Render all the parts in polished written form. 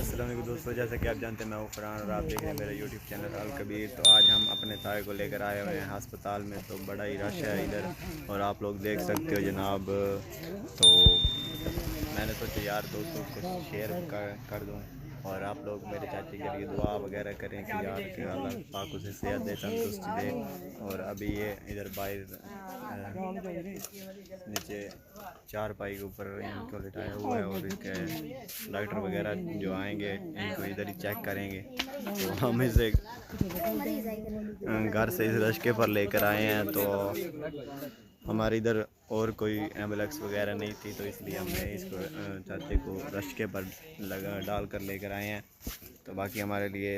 अस्सलाम वालेकुम दोस्तों, जैसा कि आप जानते हैं मैं हूँ फरहान और आप देख रहे हैं मेरा यूट्यूब चैनल अल कबीर। तो आज हम अपने ताए को लेकर आए हुए हैं अस्पताल में, तो बड़ा ही रश है इधर और आप लोग देख सकते हो जनाब। तो मैंने सोचा यार दोस्तों को शेयर कर दूँ और आप लोग मेरे चाचे के लिए दुआ वगैरह करें कि यार कि अल्लाह पाक उसे सेहत दे, तंदुरुस्ती दे। और अभी ये इधर बाहर नीचे चार पाई के ऊपर इनको लिटाया हुआ है और इसके डॉक्टर वगैरह जो आएंगे इनको इधर ही चेक करेंगे। तो हम इसे घर से इस रश्के पर लेकर आए हैं, तो हमारे इधर और कोई एम्बुलेंस वगैरह नहीं थी, तो इसलिए हमने इसको चाचे को रश्के पर लगा डाल कर लेकर आए हैं। तो बाकी हमारे लिए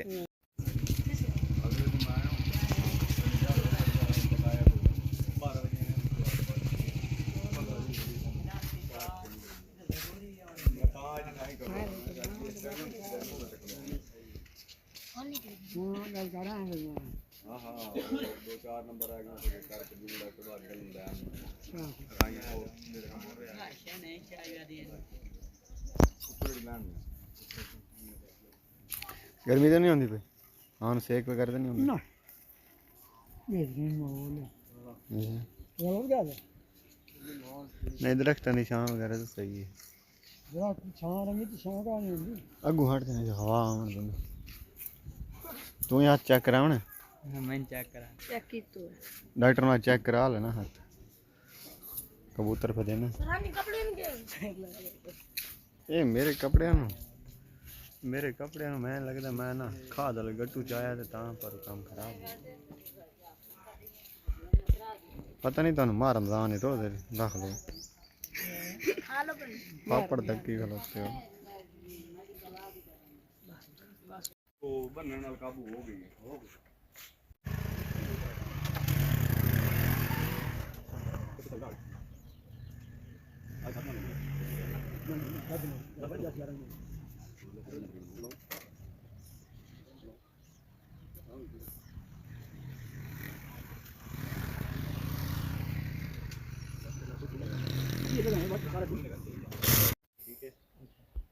दो चार नंबर आ गर्मी तो नहीं होती पे हाँ सेक वगैरह तो नहीं होती ना। नहीं दरख्त निशान वगैरह तो सही है। अगू हट जाने हवा आवन तू यहाँ चेक कराओ ना। मैं चेक करा डॉक्टर ने चेक करा लेना हाथ कबूतर पे देना। ये मेरे कपड़े मैं लगता मैं ना खा दल गट्टू चाया पर काम खराब पता नहीं तुम मां रमजान है तो रख लो पापड़ तक की खलोते हो। बनने नाल काबू हो गई ठीक है।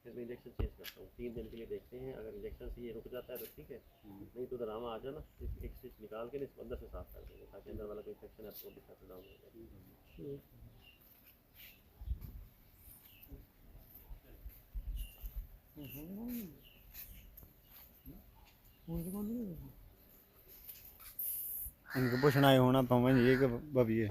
फिर मैं इंजेक्शन चेंज करता हूँ 3 दिन के लिए देखते हैं, अगर इंजेक्शन से ये रुक जाता है तो ठीक है, नहीं तो ड्रामा आ जाना एक स्टिच निकाल के इस अंदर से साफ कर देंगे ताकि अंदर वाला कोई इंफेक्शन है तो भी सेटल डाउन हो जाए। इनको पूछना ही होना पवन ये कि बबिए